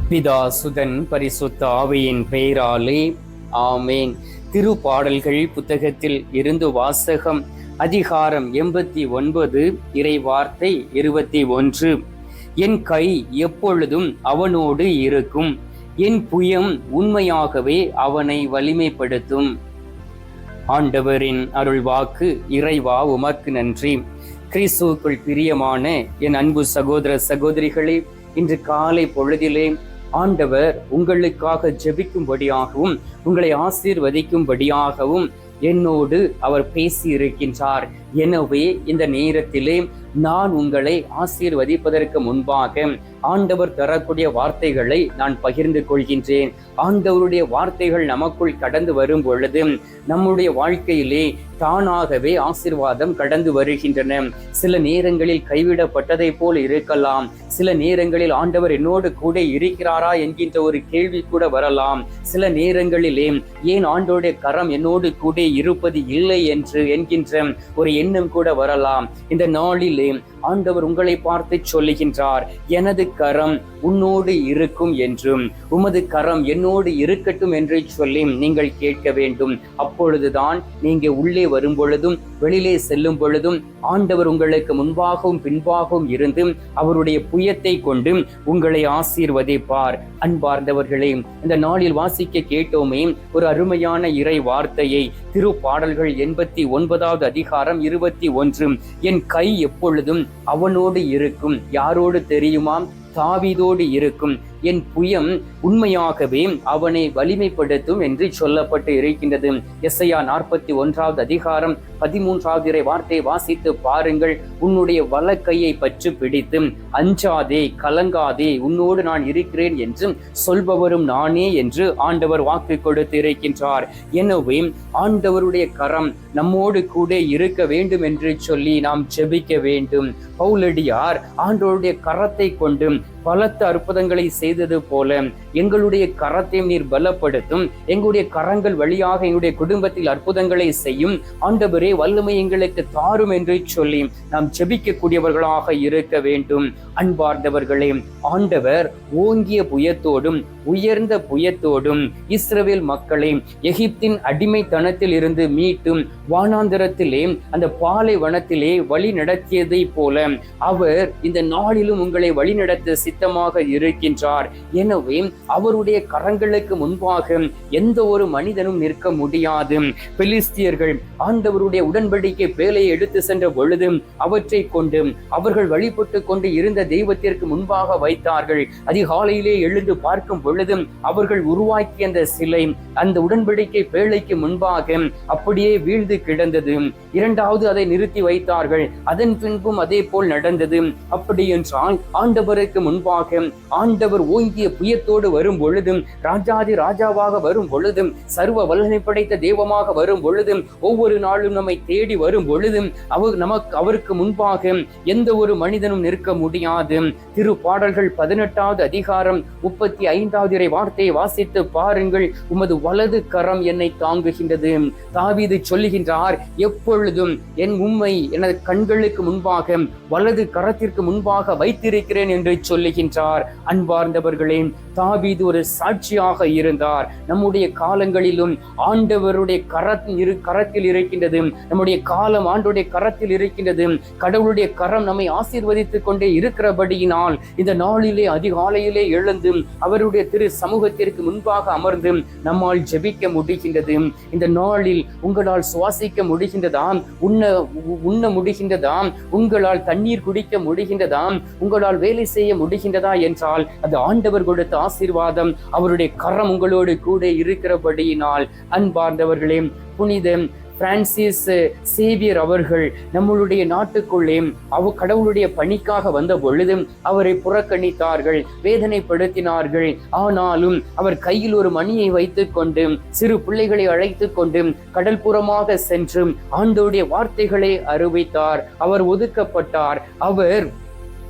பிதா சுதன் பரிசுத்த ஆவியின் பெயராலே ஆமேன். திருப்பாடல்கள் புத்தகத்தில் இருந்து வாசகம். அதிகாரம் 89, இறைவார்த்தை 21. என் கை எப்பொழுதும் அவனோடு இருக்கும், என் புயம் உண்மையாகவே அவனை வலிமைப்படுத்தும். ஆண்டவரின் அருள் வாக்கு. இறைவா உமக்கு நன்றி. கிறிஸ்துவுக்குள் பிரியமான என் அன்பு சகோதர சகோதரிகளே, இன்று காலை பொழுதிலே ஆண்டவர் உங்களுக்காக ஜெபிக்கும்படியாகவும் உங்களை ஆசீர்வதிக்கும்படியாகவும் என்னோடு அவர் பேசி இருக்கின்றார். எனவே இந்த நேரத்திலே நான் உங்களை ஆசீர்வதிப்பதற்கு முன்பாக ஆண்டவர் தரக்கூடிய வார்த்தைகளை நான் பகிர்ந்து கொள்கின்றேன். ஆண்டவருடைய வார்த்தைகள் நமக்குள் கடந்து வரும் பொழுது நம்முடைய வாழ்க்கையிலே தானாகவே ஆசீர்வாதம் கடந்து வருகின்றன. சில நேரங்களில் கைவிடப்பட்டதை போல் இருக்கலாம், சில நேரங்களில் ஆண்டவர் என்னோடு கூட இருக்கிறாரா என்கின்ற ஒரு கேள்வி கூட வரலாம். சில நேரங்களிலே ஏன் ஆண்டவருடைய கரம் என்னோடு கூட இருப்பது இல்லை என்று என்கின்ற ஒரு எண்ணம் கூட வரலாம். இந்த நாளிலே ஆண்டவர் உங்களை பார்த்து சொல்லுகின்றார், எனது கரம் உன்னோடு இருக்கும் என்றும் உமது கரம் என்னோடு இருக்கட்டும் என்று சொல்லி நீங்கள் கேட்க வேண்டும். அப்பொழுதுதான் நீங்க உள்ளே வரும் பொழுதும் வெளியிலே செல்லும் பொழுதும் ஆண்டவர் உங்களுக்கு முன்பாகவும் பின்பாகவும் இருந்து அவருடைய புயத்தை கொண்டு உங்களை ஆசீர்வதிப்பார். அன்பார்ந்தவர்களே, இந்த நாளில் வாசிக்க கேட்டோமே ஒரு அருமையான இறை வார்த்தையை. திருப்பாடல்கள் 89வது அதிகாரம் 21. என் கை எப்பொழுதும் அவனோடு இருக்கும். யாரோடு தெரியுமா? தாவீதோடு இருக்கும். என் புயம் உண்மையாகவே அவனை வலிமைப்படுத்தும் என்று சொல்லப்பட்டு இருக்கின்றது. எசையா 41வது அதிகாரம் 13வது இறை வார்த்தை வாசித்து பாருங்கள். உன்னுடைய வலக்கையை பற்றி பிடித்து அஞ்சாதே, கலங்காதே, உன்னோடு நான் இருக்கிறேன் என்று சொல்பவரும் நானே என்று ஆண்டவர் வாக்கு கொடுத்து இருக்கின்றார். எனவே ஆண்டவருடைய கரம் நம்மோடு கூட இருக்க வேண்டும் என்று சொல்லி நாம் ஜெபிக்க வேண்டும். பவுலடியார் ஆண்டவருடைய கரத்தை கொண்டு பலத்த அற்புதங்களை செய்தது போல எங்களுடைய கரத்தையும் நீர் பலப்படுத்தும், எங்களுடைய கரங்கள் வழியாக எங்களுடைய குடும்பத்தில் அற்புதங்களை செய்யும் ஆண்டவரே, வல்லமை எங்களுக்கு தாரும் என்று சொல்லி நாம் ஜெபிக்கக்கூடியவர்களாக இருக்க வேண்டும். அன்பார்ந்தவர்களே, ஆண்டவர் ஓங்கிய புயத்தோடும் உயர்ந்த புயத்தோடும் இஸ்ரவேல் மக்களை எகிப்தின் அடிமைத்தனத்தில் இருந்து மீட்டும் வானாந்தரத்திலே அந்த பாலைவனத்திலே வழி நடத்தியதை போல அவர் இந்த நாளிலும் உங்களை வழிநடத்த சித்தமாக இருக்கின்றார். எனவே அவருடைய கரங்களுக்கு முன்பாக எந்த ஒரு மனிதனும் நிற்க முடியாது. பெலிஸ்தியர்கள் ஆண்டவருடைய உடன்படிக்கை பேழையை எடுத்து சென்ற பொழுது அவற்றை கொண்டு அவர்கள் வழிபட்டு கொண்டு இருந்த தெய்வத்திற்கு முன்பாக வைத்தார்கள். அதிகாலையிலே எழுந்து பார்க்கும் பொழுது அவர்கள் உருவாக்கிய அந்த சிலை அந்த உடன்படிக்கை பேழைக்கு முன்பாக அப்படியே வீழ்ந்து கிடந்தது. இரண்டாவது அதை நிறுத்தி வைத்தார்கள். அதன் பின்பும் அதே போல் நடந்தது. அப்படி என்றால் ஆண்டவருக்கு முன்பாக ஆண்டவர் ஓங்கிய புயத்தோடு வரும் பொழுதும், ராஜாதி ராஜாவாக வரும் பொழுதும், சர்வ வல்லமை படைத்த தெய்வமாக வரும் பொழுதும், ஒவ்வொரு நாளும் நம்மை தேடி வரும் பொழுதும் அவருக்கு முன்பாக எந்த ஒரு மனிதனும் நிற்க முடியாது. திருப்பாடல்கள் 18வது அதிகாரம் 35வது இறை வார்த்தையை வாசித்து பாருங்கள். உமது வலது கரம் என்னை தாங்குகின்றது. தாவீது சொல்லுகின்றார், எப்பொழுதும் என் உம்மை எனது கண்களுக்கு முன்பாக வலது கரத்திற்கு முன்பாக வைத்திருக்கிறேன் என்று சொல்லுகின்றார். அன்பார்ந்தவர்களே, தாவீது ஒரு சாட்சியாக இருந்தார். நம்முடைய காலங்களிலும் ஆண்டவருடைய கரத்தில் இருக்கின்றது. நம்முடைய காலம் ஆண்டவருடைய கரத்தில் இருக்கின்றது. கடவுளுடைய கரம் நம்மை ஆசீர்வதித்துக் கொண்டே இருக்கிறபடியினால் இந்த நாளிலே அதிகாலையிலே எழுந்து அவருடைய திரு சமூகத்திற்கு முன்பாக அமர்ந்து நம்மால் ஜெபிக்க முடிகின்றது. இந்த நாளில் உங்களால் சுவாசிக்க முடிகின்றதாம், உண்ண முடிகின்றதாம், உங்களால் தண்ணீர் குடிக்க முடிகின்றதாம், உங்களால் வேலை செய்ய முடிகின்றதா என்றால் அது ஆண்டவர் கொடுத்த ஆசீர்வாதம். அவருடைய கரம் உங்களோடு கூட இருக்கிறபடியினால். அன்பார்ந்தவர்களே, புனித பிரான்சிஸ் சேவியர் அவர்கள் நம்மளுடைய நாட்டுக்குள்ளே கடவுளுடைய பணிக்காக வந்த பொழுதும் அவரை புறக்கணித்தார்கள், வேதனைப்படுத்தினார்கள். ஆனாலும் அவர் கையில் ஒரு மணியை வைத்துக் கொண்டு சிறு பிள்ளைகளை அழைத்து கொண்டு கடல் புறமாக சென்று ஆண்டவருடைய வார்த்தைகளை அறிவித்தார். அவர் ஒதுக்கப்பட்டார். அவர்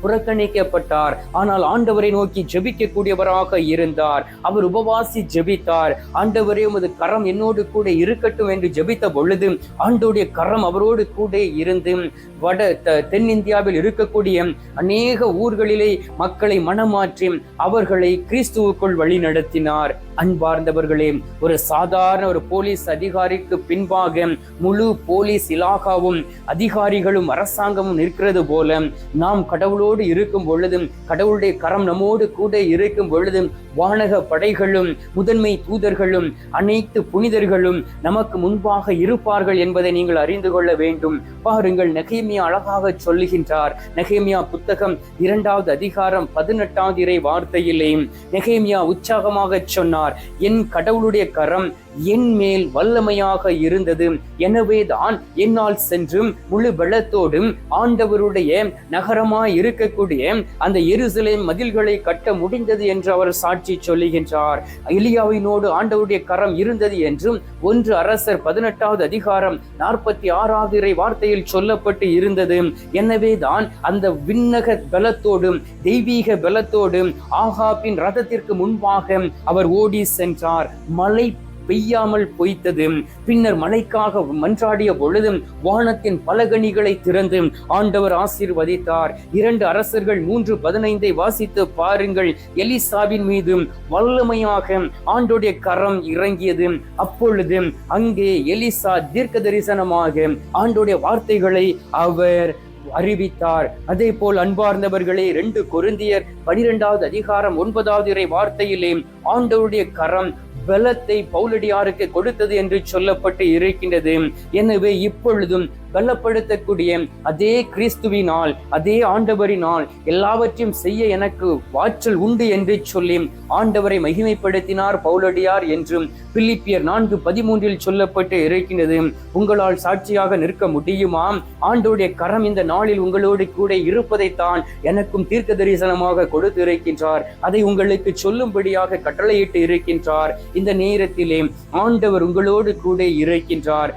புறக்கணிக்கப்பட்டார். ஆனால் ஆண்டவரை நோக்கி ஜெபிக்கக்கூடியவராக இருந்தார். அவர் உபவாசி ஜெபித்தார். ஆண்டவரே உமது கரம் என்னோடு கூட இருக்கட்டும் என்று ஜெபித்த பொழுது ஆண்டவருடைய கரம் அவரோடு கூட இருந்து தென்னிந்தியாவில் இருக்கக்கூடிய அநேக ஊர்களிலே மக்களை மனமாற்றி அவர்களை கிறிஸ்துவுக்குள் வழி நடத்தினார். அன்பார்ந்தவர்களே, ஒரு சாதாரண ஒரு போலீஸ் அதிகாரிக்கு பின்பாக முழு போலீஸ் இலாகாவும் அதிகாரிகளும் அரசாங்கமும் இருக்கிறது போல நாம் கடவுளோடு இருக்கும் பொழுதும், கடவுளுடைய கரம் நம்மோடு கூட இருக்கும் பொழுதும், வானக படைகளும் முதன்மை தூதர்களும் அனைத்து புனிதர்களும் நமக்கு முன்பாக இருப்பார்கள் என்பதை நீங்கள் அறிந்து கொள்ள வேண்டும். பாருங்கள், நெகேமியா அழகாக சொல்லுகின்றார். நெகேமியா புத்தகம் 2வது அதிகாரம் 18வது இறை வார்த்தையிலே நெகேமியா உற்சாகமாக சொன்னார், என் கடவுளுடைய கரம் என் மேல் வல்லமையாக இருந்தது, எனவே தான் என்னால் சென்றும் முழு பலத்தோடும் ஆண்டவருடைய நகரமாய் இருக்கக்கூடிய அந்த எருசலேம் மதில்களை கட்ட முடிந்தது என்று அவர் சாட்சி சொல்லுகின்றார். எலியாவினோடு ஆண்டவருடைய கரம் இருந்தது என்றும் 1 அரசர் 18வது அதிகாரம் 46வது இறை வார்த்தையில் சொல்லப்பட்டு இருந்தது. எனவே தான் அந்த விண்ணக பலத்தோடும் தெய்வீக பலத்தோடும் ஆகாபின் ரதத்திற்கு முன்பாக அவர் ஓடி சென்றார். மழை பெய்யாமல் பொய்த்தது. பின்னர் மழைக்காக மன்றாடிய பொழுதும் வானத்தின் பலகணிகளை திறந்து ஆண்டவர் ஆசீர்வதித்தார். 2 அரசர்கள் 3:15 வாசித்து பாருங்கள். எலிசாவின் மீது வல்லமையாக ஆண்டோடைய கரம் இறங்கியது. அப்பொழுது அங்கே எலிசா தீர்க்க தரிசனமாக ஆண்டோடைய வார்த்தைகளை அவர் அறிவித்தார். அதே போல் அன்பார்ந்தவர்களே, 2 கொரிந்தியர் 12வது அதிகாரம் 9வது இறை வார்த்தையிலே ஆண்டவருடைய கரம் பலத்தை பவுலடியாருக்கு கொடுத்தது என்று சொல்லப்பட்டு இருக்கின்றது. எனவே இப்பொழுதும் பலப்படுத்தக்கூடிய அதே கிறிஸ்துவினால், அதே ஆண்டவரினால் எல்லாவற்றையும் செய்ய எனக்கு ஆற்றல் உண்டு என்று சொல்லி ஆண்டவரை மகிமைப்படுத்தினார் பவுலடியார் என்றும் பிலிப்பியர் 4:13 சொல்லப்பட்டு இருக்கின்றது. உங்களால் சாட்சியாக நிற்க முடியுமா? ஆண்டவருடைய கரம் இந்த நாளில் உங்களோடு கூட இருப்பதைத்தான் எனக்கும் தீர்க்க தரிசனமாக கொடுத்து இருக்கின்றார். அதை உங்களுக்கு சொல்லும்படியாக கட்டளையிட்டு இருக்கின்றார். இந்த நேரத்திலே ஆண்டவர் உங்களோடு கூட இருக்கின்றார்.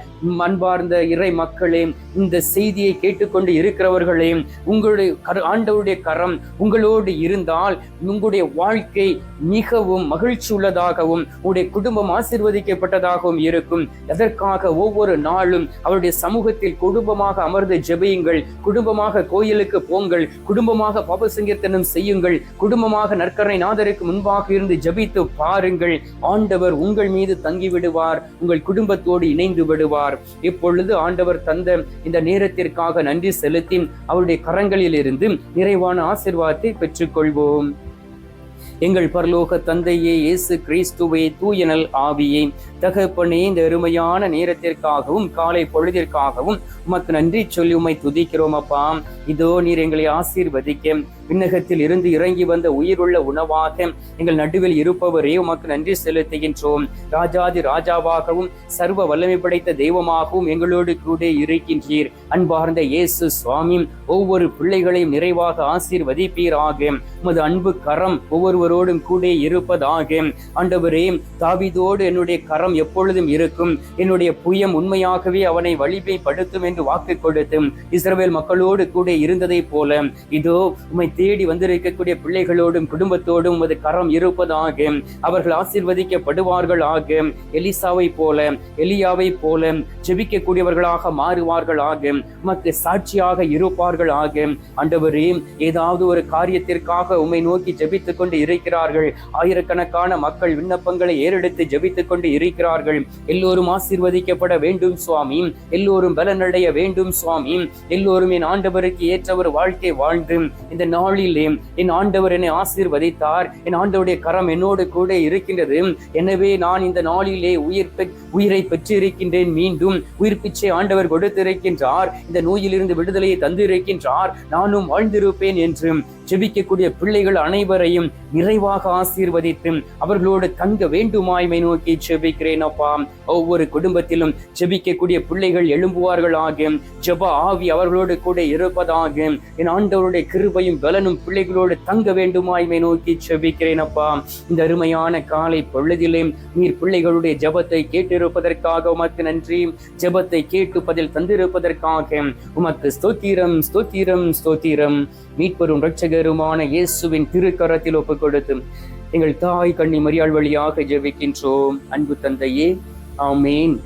அன்பார்ந்த இறை மக்களே, இந்த செய்தியை கேட்டுக்கொண்டு இருக்கிறவர்களே, உங்களுடைய ஆண்டவருடைய கரம் உங்களோடு இருந்தால் உங்களுடைய வாழ்க்கை மிகவும் மகிழ்ச்சி உள்ளதாகவும் உங்களுடைய குடும்பம் ஆசீர்வதிக்கப்பட்டதாகவும் இருக்கும். அதற்காக ஒவ்வொரு நாளும் அவருடைய சமூகத்தில் குடும்பமாக அமர்ந்து ஜெபியுங்கள், குடும்பமாக கோயிலுக்கு போங்கள், குடும்பமாக பாப சங்கீர்த்தனம் செய்யுங்கள், குடும்பமாக நற்கருணை நாதருக்கு முன்பாக இருந்து ஜெபித்து பாருங்கள். ஆண்டவர் உங்கள் மீது தங்கி விடுவார், உங்கள் குடும்பத்தோடு இணைந்து விடுவார். இப்பொழுது ஆண்டவர் தந்த இந்த நேரத்திற்காக நன்றி செலுத்தி அவருடைய கரங்களில் இருந்து நிறைவான ஆசீர்வாதத்தை பெற்றுக்கொள்வோம். எங்கள் பரலோக தந்தையே, இயேசு கிறிஸ்துவே, தூயனல் ஆவியே, தகப்பனே, இந்த அருமையான நேரத்திற்காகவும் காலை பொழுதிற்காகவும் உமக்கு நன்றி சொல்லி உம்மை துதிக்கிறோம் அப்பா. இதோ நீர் எங்களை ஆசீர்வதிக்க விண்ணகத்தில் இருந்து இறங்கி வந்த உயிருள்ள உணவாக எங்கள் நடுவில் இருப்பவரே உமக்கு நன்றி செலுத்துகின்றோம். ராஜாதி ராஜாவாகவும் சர்வ வல்லமை படைத்த தெய்வமாகவும் எங்களோடு கூட இருக்கின்றீர். அன்பார்ந்த இயேசு சுவாமி, ஒவ்வொரு பிள்ளைகளையும் நிறைவாக ஆசீர்வதிப்பீராக. உமது அன்பு கரம் ஒவ்வொருவரோடும் கூட இருப்பதாக. ஆண்டவரே, தாவீதோடு என்னுடைய கரம் எப்பொழுதும் இருக்கும், என்னுடைய புயம் உண்மையாகவே அவனை வலிமைப்படுத்தும் என்று வாக்கு கொடுத்து இஸ்ரவேல் மக்களோடு கூட இருந்ததை போல இதோ உம்மை தேடி வந்திருக்கக்கூடிய பிள்ளைகளோடும் குடும்பத்தோடும் உமது கரம் இருப்பதாக. அவர்கள் ஆசீர்வதிக்கப்படுவார்கள் ஆக. எலிசாவை போல, எலியாவை போல ஜெபிக்கக்கூடியவர்களாக மாறுவார்கள் ஆக. உமக்கு சாட்சியாக இருப்பார்கள் ஆக. ஆண்டவரே, ஏதாவது ஒரு காரியத்திற்காக உம்மை நோக்கி ஜெபித்துக் கொண்டு இருக்கிறார்கள். ஆயிரக்கணக்கான மக்கள் விண்ணப்பங்களை ஏறெடுத்து ஜெபித்துக் கொண்டு இருக்கிறார்கள். எல்லோரும் ஆசீர்வதிக்கப்பட வேண்டும் சுவாமி, எல்லோரும் பலனடைய வேண்டும் சுவாமி, எல்லோரும் என் ஆண்டவருக்கு ஏற்ற ஒரு வாழ்க்கை வாழ்ந்து இந்த நாளிலே என் ஆண்டவர் என்னை ஆசீர்வதித்தார், என் ஆண்டவருடைய கரம் என்னோடு கூட இருக்கின்றது, எனவே நான் இந்த நாளிலே உயிரை பெற்றிருக்கின்றேன், மீண்டும் உயிர் பிச்சை ஆண்டவர் கொடுத்திருக்கின்றார், இந்த நோயிலிருந்து விடுதலையை தந்திருக்கின்றார், நானும் வாழ்ந்திருப்பேன் என்று ஜெபிக்கக்கூடிய பிள்ளைகள் அனைவரையும் நிறைவாக ஆசீர்வதித்து அவர்களோடு தங்க வேண்டுமாய்மை நோக்கி ஜெபிக்கிறேன் அப்பா. ஒவ்வொரு குடும்பத்திலும் ஜெபிக்கக்கூடிய பிள்ளைகள் எழும்புவார்களாக, ஜெப ஆவி அவர்களோடு கூட இருப்பதாக. என் ஆண்டவருடைய கிருபையும் பலனும் பிள்ளைகளோடு தங்க வேண்டுமாய்மை நோக்கி ஜெபிக்கிறேன் அப்பா. இந்த அருமையான காலை பொழுதிலே நீர் பிள்ளைகளுடைய ஜெபத்தை கேட்டிருப்பதற்காக உமக்கு நன்றி. ஜெபத்தை கேட்டு பதில் தந்திருப்பதற்காக உமக்கு ஸ்தோத்திரம், ஸ்தோத்திரம், ஸ்தோத்திரம். மீட்பெரும் இரட்சகருமான இயேசுவின் திருக்கரத்தில் ஒப்புக் கொடுத்து எங்கள் தாய் கன்னி மரியாள் வழியாக ஜெபிக்கின்றோம். அன்பு தந்தையே, ஆமேன்.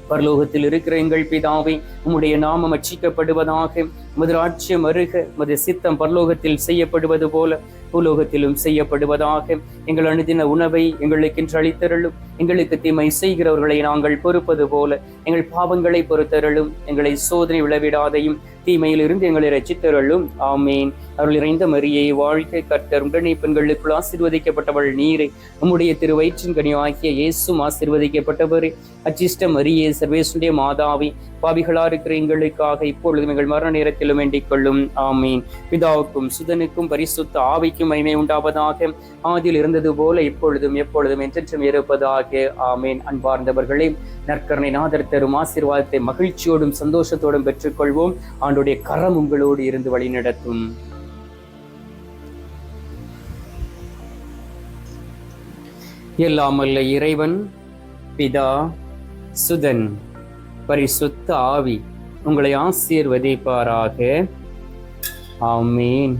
பரலோகத்தில் இருக்கிற எங்கள் பிதாவே, உம்முடைய நாமம் அர்ச்சிக்கப்படுவதாக, உமது ராஜ்யம் வருக, உமது சித்தம் பரலோகத்தில் செய்யப்படுவது போல பூலோகத்திலும் செய்யப்படுவதாக. எங்கள் அனுதின உணவை எங்களுக்கென்று அளித்தருளும். எங்களுக்கு தீமை செய்கிறவர்களை நாங்கள் பொறுப்பது போல எங்கள் பாவங்களை பொறுத்தருளும். எங்களை சோதனை விளைவிடாதையும் தீமையில் இருந்து எங்களை ரட்சித்தருளும். ஆமேன். அருள் நிறைந்த மரியே வாழ்க, கர்த்தர் உடனே பெண்களுக்குள் ஆசீர்வதிக்கப்பட்டவள் நீரே. உம்முடைய திருவயிற்றின் கனியாகிய இயேசுவும் ஆசீர்வதிக்கப்பட்டவரே. அச்சிஷ்ட மரியே, சர்வேசுடைய மாதாவே, பாவிகளா இருக்கிற எங்களுக்காக இப்பொழுதும் எங்கள் மரண நேரத்திலும் வேண்டிக் கொள்ளும். ஆமீன். பிதாவுக்கும் சுதனுக்கும் பரிசுத்த ஆவிக்கும் மகிமை உண்டாவதாக. ஆதியில் இருந்தது போல இப்பொழுதும் எப்பொழுதும் என்றென்றும் இருப்பதாக. ஆமீன். அன்பார்ந்தவர்களே, நற்கருணை நாதர் தரும் ஆசீர்வாதத்தை மகிழ்ச்சியோடும் சந்தோஷத்தோடும் பெற்றுக்கொள்வோம். ஆண்டுடைய கரம் உங்களோடு இருந்து வழி நடத்தும். எல்லாம் வல்ல இறைவன், பிதா, சுதன், பரிசுத்த ஆவி உங்களை ஆசீர்வதிப்பாராக. ஆமீன்.